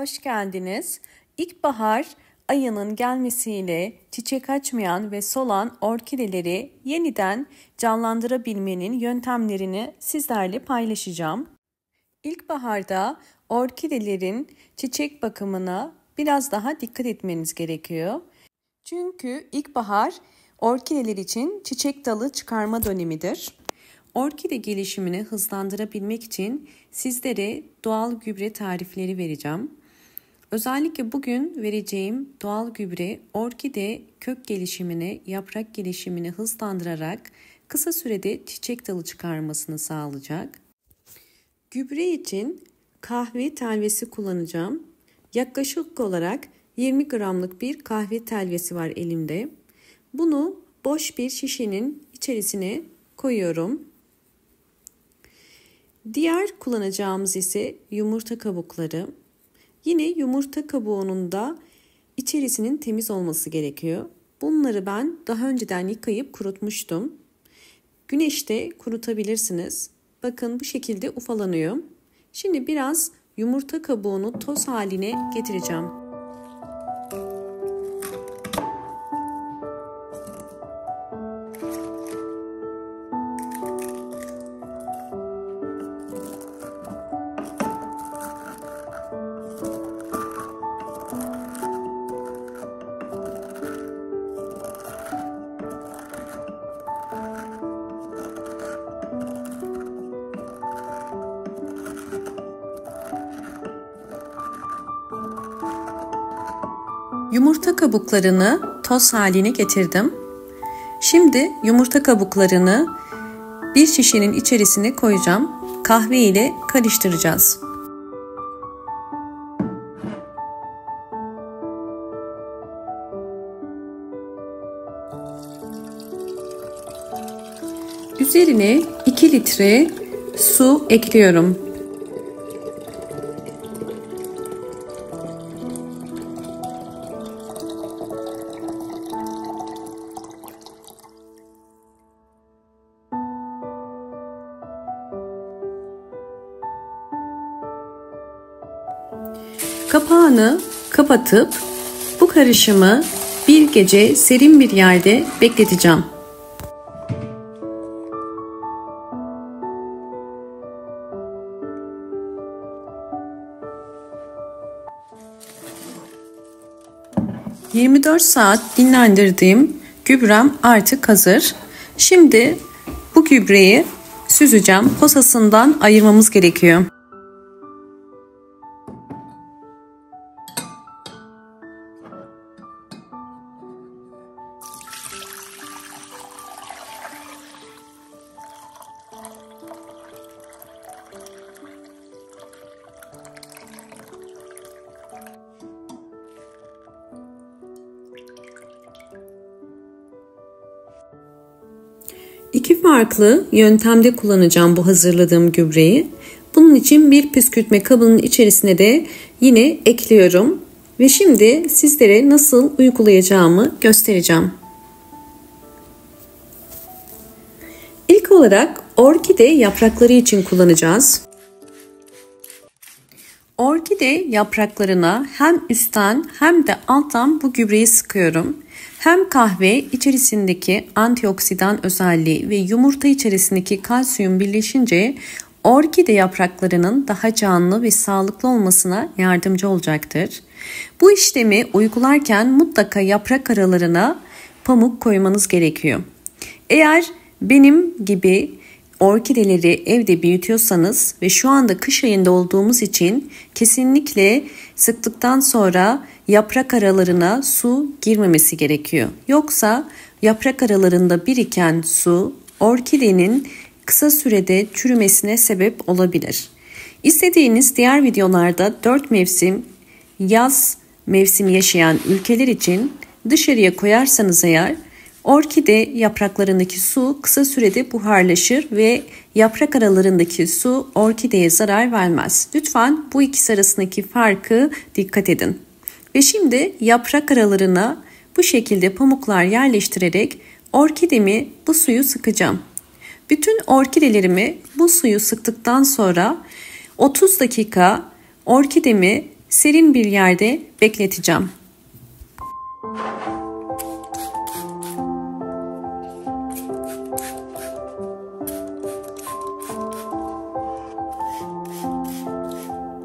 Hoş geldiniz. İlkbahar ayının gelmesiyle çiçek açmayan ve solan orkideleri yeniden canlandırabilmenin yöntemlerini sizlerle paylaşacağım. İlkbaharda orkidelerin çiçek bakımına biraz daha dikkat etmeniz gerekiyor. Çünkü ilkbahar orkideler için çiçek dalı çıkarma dönemidir. Orkide gelişimini hızlandırabilmek için sizlere doğal gübre tarifleri vereceğim. Özellikle bugün vereceğim doğal gübre orkide kök gelişimini, yaprak gelişimini hızlandırarak kısa sürede çiçek dalı çıkarmasını sağlayacak. Gübre için kahve telvesi kullanacağım. Yaklaşık olarak 20 gramlık bir kahve telvesi var elimde. Bunu boş bir şişenin içerisine koyuyorum. Diğer kullanacağımız ise yumurta kabukları. Yine yumurta kabuğunun da içerisinin temiz olması gerekiyor. Bunları ben daha önceden yıkayıp kurutmuştum. Güneşte kurutabilirsiniz. Bakın bu şekilde ufalanıyor. Şimdi biraz yumurta kabuğunu toz haline getireceğim. Yumurta kabuklarını toz haline getirdim. Şimdi yumurta kabuklarını bir şişenin içerisine koyacağım. Kahve ile karıştıracağız. Üzerine 2 litre su ekliyorum. Kapağını kapatıp bu karışımı bir gece serin bir yerde bekleteceğim. ...24 saat dinlendirdiğim gübrem artık hazır. Şimdi bu gübreyi süzeceğim. Posasından ayırmamız gerekiyor. İki farklı yöntemde kullanacağım bu hazırladığım gübreyi. Bunun için bir püskürtme kabının içerisine de yine ekliyorum. Ve şimdi sizlere nasıl uygulayacağımı göstereceğim. İlk olarak orkide yaprakları için kullanacağız. Orkide yapraklarına hem üstten hem de alttan bu gübreyi sıkıyorum. Hem kahve içerisindeki antioksidan özelliği ve yumurta içerisindeki kalsiyum birleşince orkide yapraklarının daha canlı ve sağlıklı olmasına yardımcı olacaktır. Bu işlemi uygularken mutlaka yaprak aralarına pamuk koymanız gerekiyor. Eğer benim gibi orkideleri evde büyütüyorsanız ve şu anda kış ayında olduğumuz için kesinlikle sıktıktan sonra yaprak aralarına su girmemesi gerekiyor. Yoksa yaprak aralarında biriken su orkidenin kısa sürede çürümesine sebep olabilir. İstediğiniz diğer videolarda 4 mevsim yaz mevsimi yaşayan ülkeler için dışarıya koyarsanız eğer orkide yapraklarındaki su kısa sürede buharlaşır ve yaprak aralarındaki su orkideye zarar vermez. Lütfen bu ikisi arasındaki farkı dikkat edin. Ve şimdi yaprak aralarına bu şekilde pamuklar yerleştirerek orkidemi bu suyu sıkacağım. Bütün orkidelerimi bu suyu sıktıktan sonra 30 dakika orkidemi serin bir yerde bekleteceğim.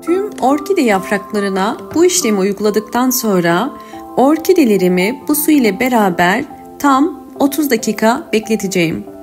Tüm orkide yapraklarına bu işlemi uyguladıktan sonra orkidelerimi bu su ile beraber tam 30 dakika bekleteceğim.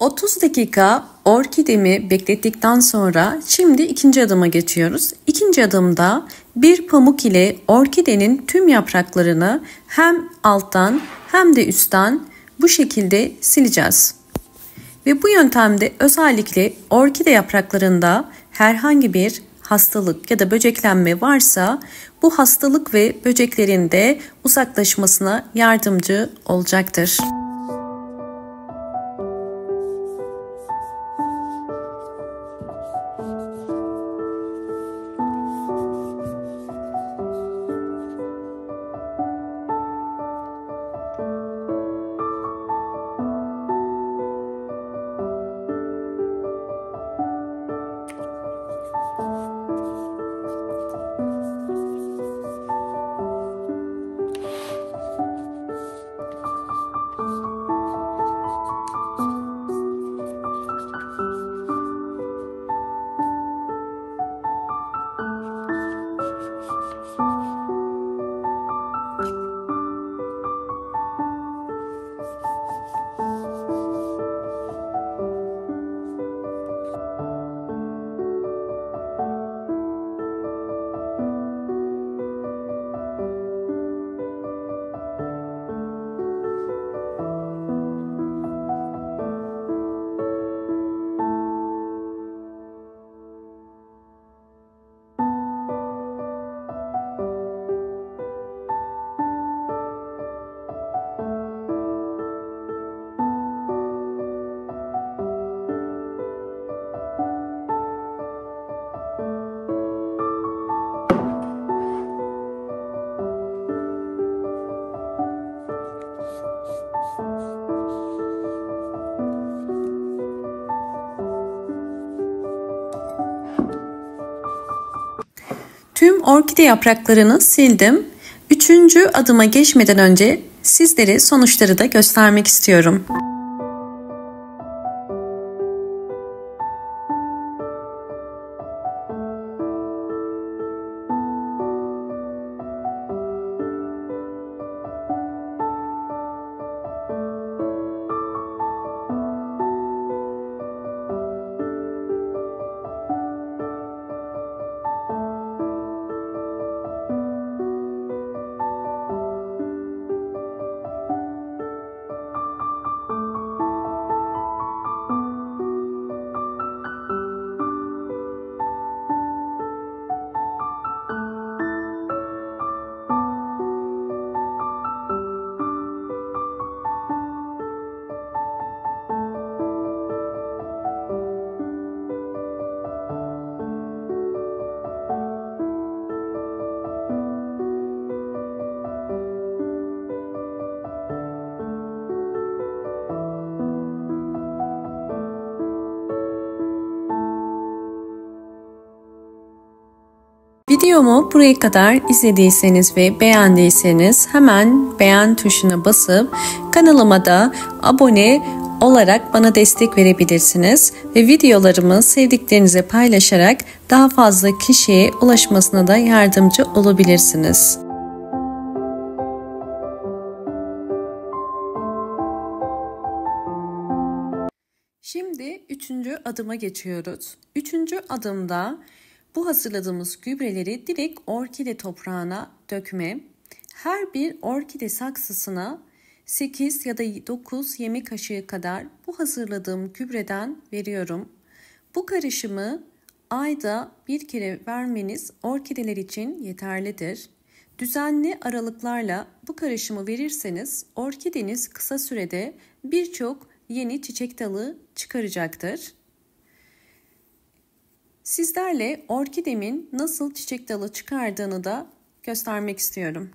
30 dakika orkidemi beklettikten sonra şimdi ikinci adıma geçiyoruz. İkinci adımda bir pamuk ile orkidenin tüm yapraklarını hem alttan hem de üstten bu şekilde sileceğiz. Ve bu yöntemde özellikle orkide yapraklarında herhangi bir hastalık ya da böceklenme varsa bu hastalık ve böceklerin de uzaklaşmasına yardımcı olacaktır. Tüm orkide yapraklarını sildim. Üçüncü adıma geçmeden önce sizlere sonuçları da göstermek istiyorum. Videomu buraya kadar izlediyseniz ve beğendiyseniz hemen beğen tuşuna basıp kanalıma da abone olarak bana destek verebilirsiniz ve videolarımı sevdiklerinize paylaşarak daha fazla kişiye ulaşmasına da yardımcı olabilirsiniz. Şimdi üçüncü adıma geçiyoruz. Üçüncü adımda bu hazırladığımız gübreleri direkt orkide toprağına dökme. Her bir orkide saksısına 8 ya da 9 yemek kaşığı kadar bu hazırladığım gübreden veriyorum. Bu karışımı ayda bir kere vermeniz orkideler için yeterlidir. Düzenli aralıklarla bu karışımı verirseniz orkideniz kısa sürede birçok yeni çiçek dalı çıkaracaktır. Sizlerle orkidemin nasıl çiçek dalı çıkardığını da göstermek istiyorum.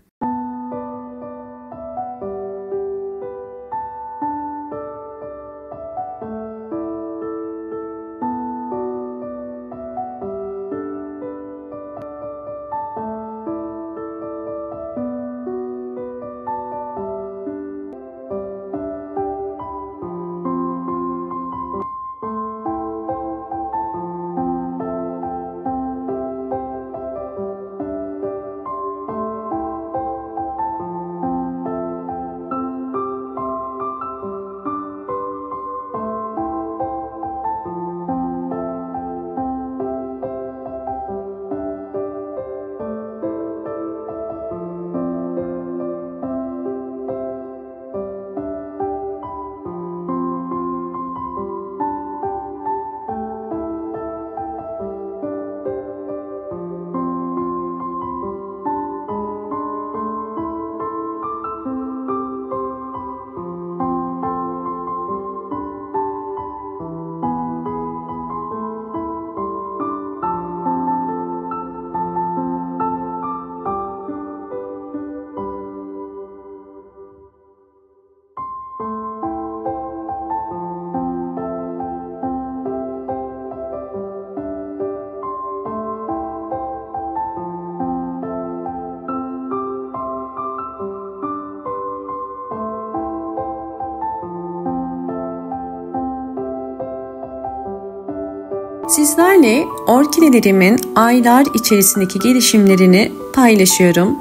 Sizlerle orkidelerimin aylar içerisindeki gelişimlerini paylaşıyorum.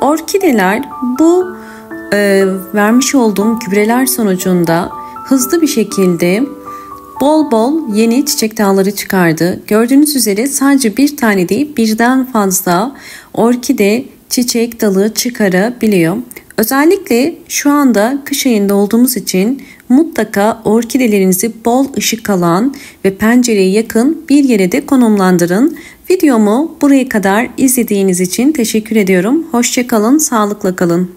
Orkideler bu vermiş olduğum gübreler sonucunda hızlı bir şekilde bol bol yeni çiçek dalları çıkardı. Gördüğünüz üzere sadece bir tane değil birden fazla orkide çiçek dalı çıkarabiliyor. Özellikle şu anda kış ayında olduğumuz için mutlaka orkidelerinizi bol ışık alan ve pencereye yakın bir yere de konumlandırın. Videomu buraya kadar izlediğiniz için teşekkür ediyorum. Hoşça kalın, sağlıkla kalın.